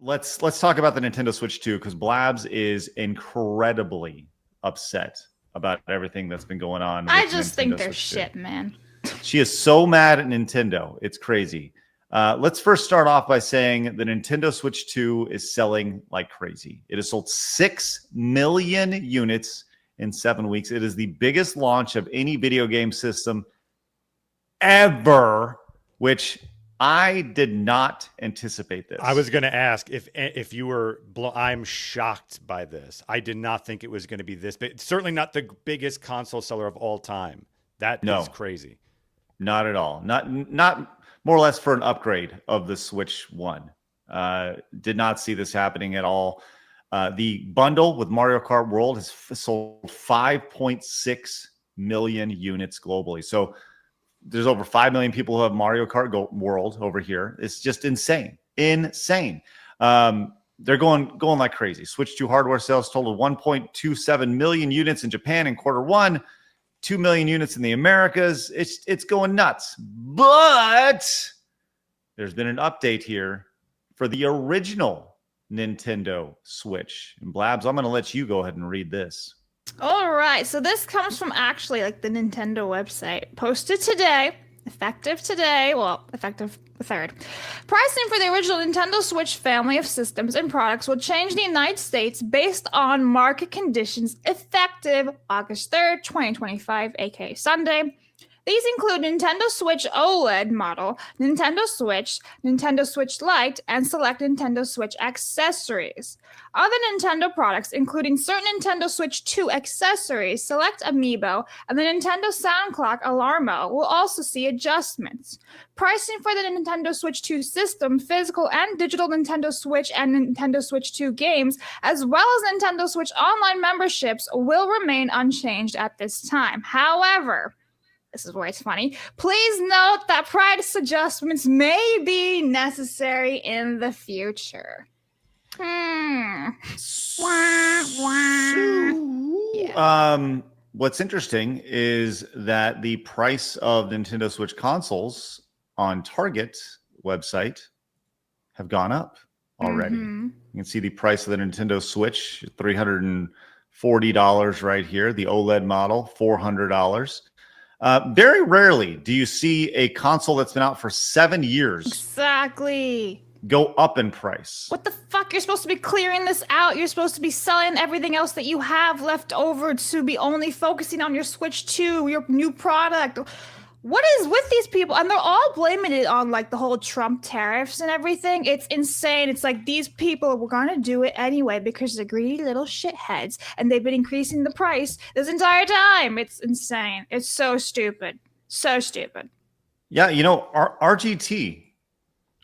let's talk about the Nintendo Switch 2, because Blabs is incredibly upset about everything that's been going on. I just think they're shit, man. She is so mad at Nintendo. It's crazy. Let's first start off by saying the Nintendo Switch 2 is selling like crazy. It has sold 6 million units in 7 weeks. It is the biggest launch of any video game system ever, which I did not anticipate this. I was going to ask if you were I'm shocked by this. I did not think it was going to be this big. Certainly not the biggest console seller of all time. That is crazy. Not at all. Not more or less for an upgrade of the Switch 1. Did not see this happening at all. The bundle with Mario Kart World has sold 5.6 million units globally. So there's over 5 million people who have Mario Kart World over here. It's just insane. Insane. They're going like crazy. Switch 2 hardware sales totaled 1.27 million units in Japan in Q1, 2 million units in the Americas. It's going nuts. But there's been an update here for the original Nintendo Switch. And Blabs, I'm going to let you go ahead and read this. All right. So this comes from actually like the Nintendo website. Posted today. Effective today. Well, effective the 3rd. Pricing for the original Nintendo Switch family of systems and products will change in the United States based on market conditions effective August 3rd, 2025, aka Sunday. These include Nintendo Switch OLED model, Nintendo Switch Lite, and select Nintendo Switch accessories. Other Nintendo products, including certain Nintendo Switch 2 accessories, select Amiibo, and the Nintendo Sound Clock Alarmo, will also see adjustments. Pricing for the Nintendo Switch 2 system, physical and digital Nintendo Switch and Nintendo Switch 2 games, as well as Nintendo Switch Online memberships, will remain unchanged at this time. However, this is where it's funny. Please note that price adjustments may be necessary in the future. What's interesting is that the price of Nintendo Switch consoles on Target website have gone up already. You can see the price of the Nintendo Switch, $340 right here. The OLED model, $400. Very rarely do you see a console that's been out for 7 years exactly go up in price. What the fuck? You're supposed to be clearing this out. You're supposed to be selling everything else that you have left over to be only focusing on your Switch 2, your new product. What is with these people? And they're all blaming it on like the whole Trump tariffs and everything. It's insane. It's like these people were going to do it anyway because they're greedy little shitheads and they've been increasing the price this entire time. It's insane. It's so stupid. So stupid. Yeah, you know, RGT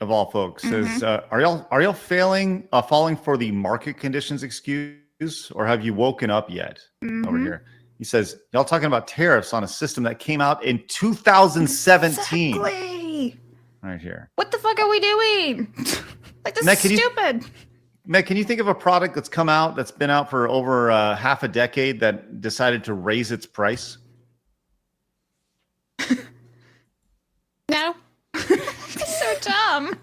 of all folks says, are y'all falling for the market conditions excuse, or have you woken up yet over here? He says, y'all talking about tariffs on a system that came out in 2017. Exactly. Right here. What the fuck are we doing? Like, this is stupid. Meg, can you think of a product that's come out, that's been out for over half a decade, that decided to raise its price? No. It's so dumb.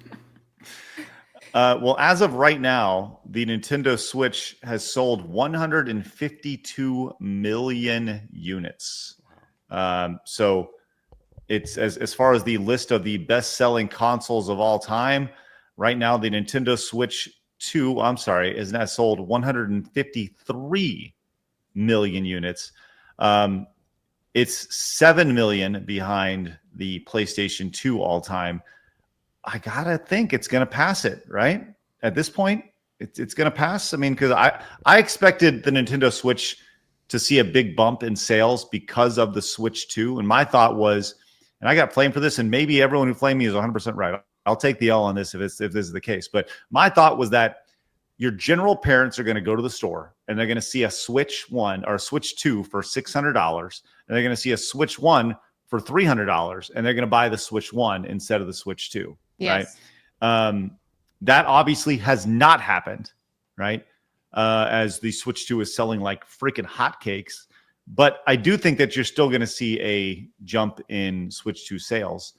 Well, as of right now, the Nintendo Switch has sold 152 million units. So it's as far as the list of the best-selling consoles of all time, right now the Nintendo Switch 2, has now sold 153 million units. It's 7 million behind the PlayStation 2 all-time. I gotta think it's gonna pass it, right? At this point, it's gonna pass. I mean, because I expected the Nintendo Switch to see a big bump in sales because of the Switch 2, and my thought was, and I got flamed for this, and maybe everyone who flamed me is 100% right. I'll take the L on this if this is the case. But my thought was that your general parents are going to go to the store and they're going to see a Switch 1 or a Switch 2 for $600, and they're going to see a Switch 1 for $300, and they're going to buy the Switch 1 instead of the Switch 2. Yes. Right? That obviously has not happened, right? As the Switch 2 is selling like freaking hotcakes. But I do think that you're still going to see a jump in Switch 2 sales.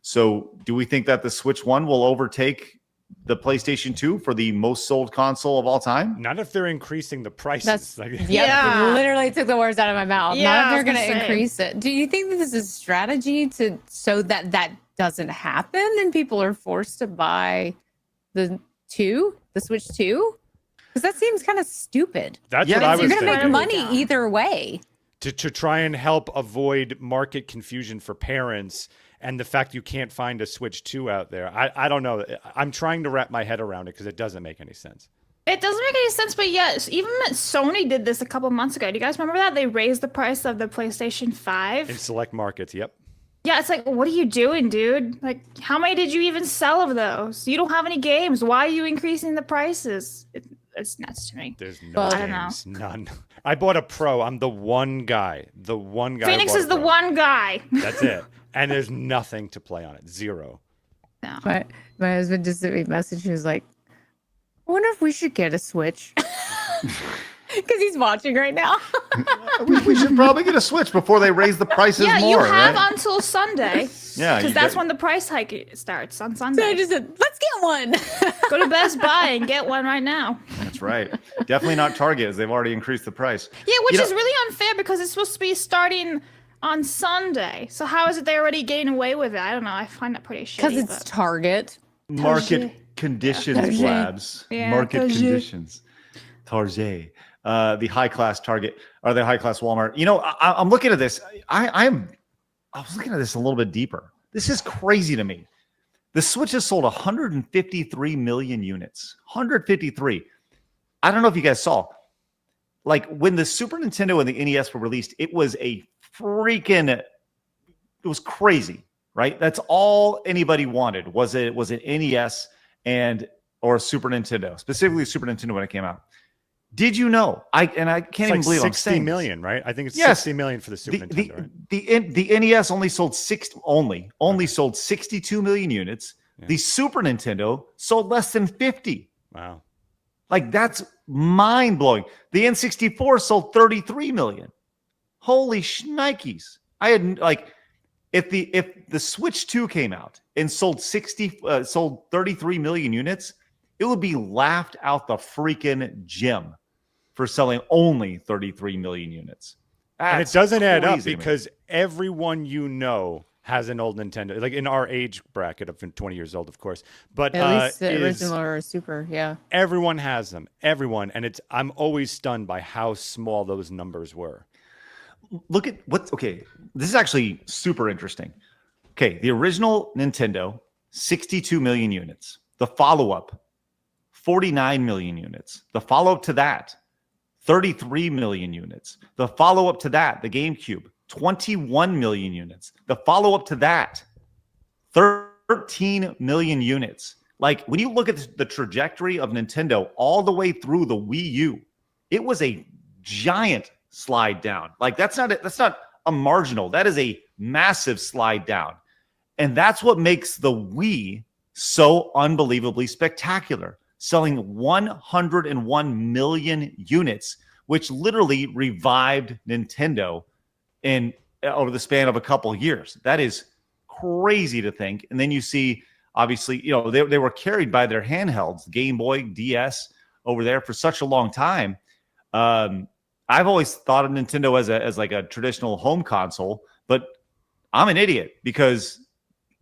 So do we think that the Switch 1 will overtake the PlayStation 2 for the most sold console of all time? Not if they're increasing the prices. That's Like, Yeah. You literally took the words out of my mouth. Yeah, Not I if they're was going gonna to say. increase it. Do you think that this is a strategy so that doesn't happen and people are forced to buy the Switch 2? Because that seems kind of stupid. that's Yeah, what I You're was going to make thinking. money dumb. either way. To try and help avoid market confusion for parents and the fact you can't find a Switch 2 out there. I don't know. I'm trying to wrap my head around it because it doesn't make any sense. It doesn't make any sense, but yes, even Sony did this a couple months ago. Do you guys remember that? They raised the price of the PlayStation 5. In select markets, yep. Yeah, it's like, what are you doing, dude? Like, how many did you even sell of those? You don't have any games. Why are you increasing the prices? It's nuts to me. There's no Well, I don't know. games. None. I bought a Pro. I'm the one guy. The one guy. who Phoenix bought is a the Pro. one guy. That's it. And there's nothing to play on it. Zero. No. My husband just sent me a message. He was like, I wonder if we should get a Switch. Because he's watching right now. We should probably get a Switch before they raise the prices Yeah, more, you have right? until Sunday. Yeah, Because you that's bet- when the price hike starts on So I Sunday. just said, let's get one. Go to Best Buy and get one right now. That's right. Definitely not Target, as they've already increased the price. Yeah, which You know- is really unfair because it's supposed to be starting on Sunday. So how is it they're already getting away with it? I don't know. I find that pretty shitty. Because it's but- Target. Market Target. conditions, Target. Blabs. Yeah, Market Target. conditions. Target. The high class Target or the high class Walmart. You know, I'm looking at this. I was looking at this a little bit deeper. This is crazy to me. The Switch has sold 153 million units. 153. I don't know if you guys saw. Like when the Super Nintendo and the NES were released, it was a freaking. It was crazy, right? That's all anybody wanted was an NES or a Super Nintendo, specifically Super Nintendo when it came out. Did you know? I can't It's even like believe I'm 60 saying this. million, right? I think it's Yes. 60 million for the Super Nintendo, right? The NES only sold sold 62 million units. Yeah. The Super Nintendo sold less than 50. Wow. Like that's mind blowing. The N64 sold 33 million. Holy shnikes! I had like if the Switch 2 came out and sold 33 million units, it would be laughed out the freaking gym for selling only 33 million units. And it That's doesn't add up crazy to me. because everyone you know has an old Nintendo, like in our age bracket of 20 years old, of course. But At least the is- original or Super, yeah. everyone has them. Everyone. And I'm always stunned by how small those numbers were. Look at okay. This is actually super interesting. Okay, the original Nintendo, 62 million units. The follow-up, 49 million units. The follow-up to that, 33 million units. The follow-up to that, the GameCube, 21 million units. The follow-up to that, 13 million units. Like when you look at the trajectory of Nintendo all the way through the Wii U, it was a giant slide down. Like that's not a marginal. That is a massive slide down. And that's what makes the Wii so unbelievably spectacular, selling 101 million units, which literally revived Nintendo in over the span of a couple of years. That is crazy to think. And then you see, obviously, you know, they were carried by their handhelds, Game Boy, DS, over there for such a long time. I've always thought of Nintendo as like a traditional home console, but I'm an idiot because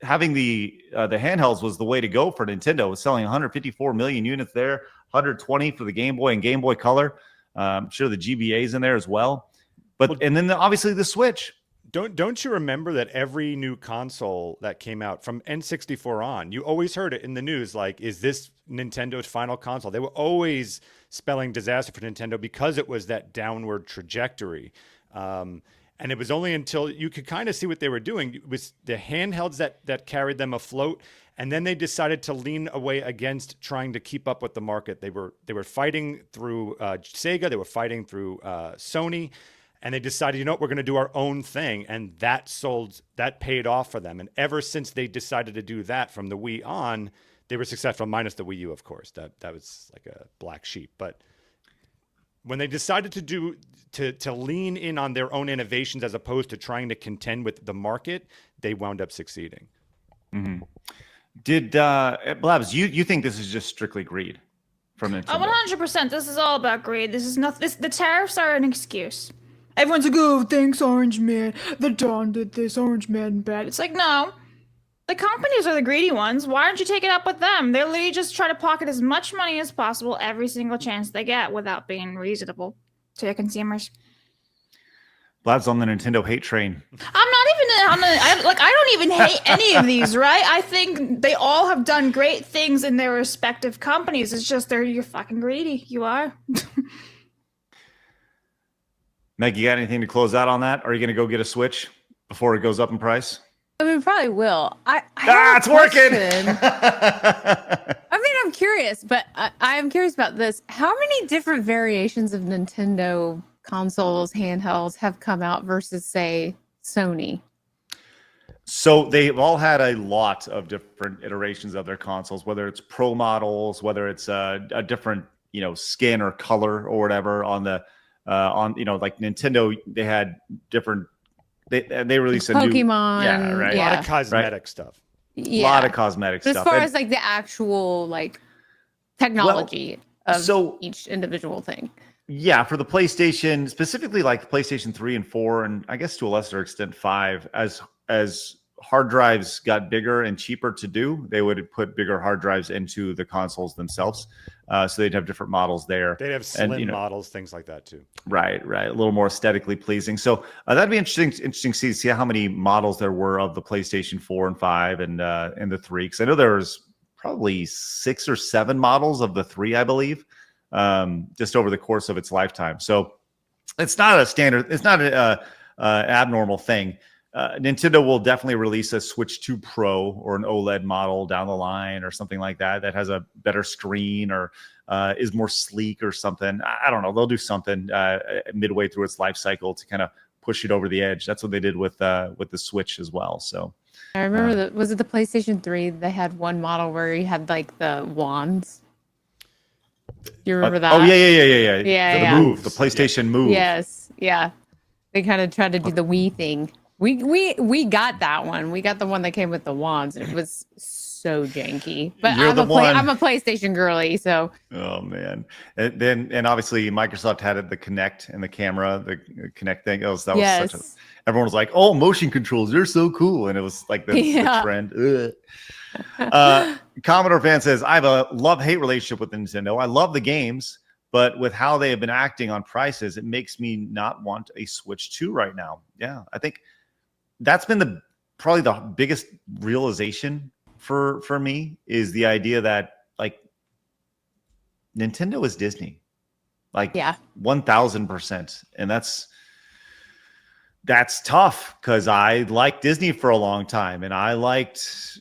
having the handhelds was the way to go for Nintendo. It was selling 154 million units there, 120 for the Game Boy and Game Boy Color. I'm sure the GBA's in there as well. But and then obviously the Switch. Don't you remember that every new console that came out from N64 on, you always heard it in the news, like, is this Nintendo's final console? They were always spelling disaster for Nintendo because it was that downward trajectory. And it was only until you could kind of see what they were doing. It was the handhelds that carried them afloat. And then they decided to lean away against trying to keep up with the market. They were fighting through Sega. They were fighting through Sony. And they decided, you know what, we're going to do our own thing. And that paid off for them. And ever since they decided to do that from the Wii on, they were successful, minus the Wii U, of course. That was like a black sheep. But when they decided to lean in on their own innovations as opposed to trying to contend with the market, they wound up succeeding. Mm-hmm. Did Blabs, you think this is just strictly greed from Nintendo? 100%. This is all about greed. This is not. The tariffs are an excuse. Everyone's like, "Oh, thanks, Orange Man. The Don did this. Orange Man bad." It's like, no. The companies are the greedy ones. Why don't you take it up with them? They're literally just trying to pocket as much money as possible every single chance they get without being reasonable to their consumers. Blabs on the Nintendo hate train. I'm not even on the. I don't even hate any of these, right? I think they all have done great things in their respective companies. It's just you're fucking greedy. You are. Meg, you got anything to close out on that? Are you going to go get a Switch before it goes up in price? I mean, probably will. I have It's a working. question. I mean, I'm curious, but I'm curious about this. How many different variations of Nintendo consoles, handhelds have come out versus, say, Sony? So they've all had a lot of different iterations of their consoles, whether it's pro models, whether it's a different, skin or color or whatever on the like Nintendo, they had different. They released a new Pokemon, yeah, right. A lot Yeah. of cosmetic stuff. A lot of cosmetic But stuff. as far And- as like the actual technology of so- each individual thing. Yeah, for the PlayStation, specifically like the PlayStation 3 and 4, and I guess to a lesser extent 5, as hard drives got bigger and cheaper to do, they would put bigger hard drives into the consoles themselves. So they'd have different models there. They'd have slim And, models, things like that too. Right. A little more aesthetically pleasing. So that'd be interesting to see how many models there were of the PlayStation 4 and 5 and the 3. Because I know there was probably 6 or 7 models of the 3, I believe, just over the course of its lifetime. So it's not a standard. It's not an abnormal thing. Nintendo will definitely release a Switch 2 Pro or an OLED model down the line or something like that has a better screen or is more sleek or something. I don't know. They'll do something midway through its life cycle to kind of push it over the edge. That's what they did with the Switch as well. So I remember was it the PlayStation 3? They had one model where you had like the wands. Do you remember that? Oh yeah. Yeah. Move, the PlayStation Move. Yes, yeah. They kind of tried to do the Wii thing. We got that one. We got the one that came with the wands, and it was so janky. But I'm a PlayStation girly, so. Oh man, and obviously Microsoft had the Kinect and the camera, the Kinect thing. That was such a. Everyone was like, "Oh, motion controls, they're so cool," and it was like the trend. Commodore fan says, "I have a love-hate relationship with Nintendo. I love the games, but with how they have been acting on prices, it makes me not want a Switch 2 right now." Yeah, I think that's been probably the biggest realization for me is the idea that like Nintendo is Disney, like 1000%, and that's tough because I liked Disney for a long time, and I liked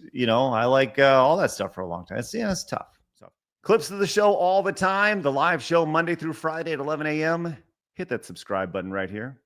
all that stuff for a long time. It's tough. So clips of the show all the time, the live show Monday through Friday at 11 a.m. Hit that subscribe button right here.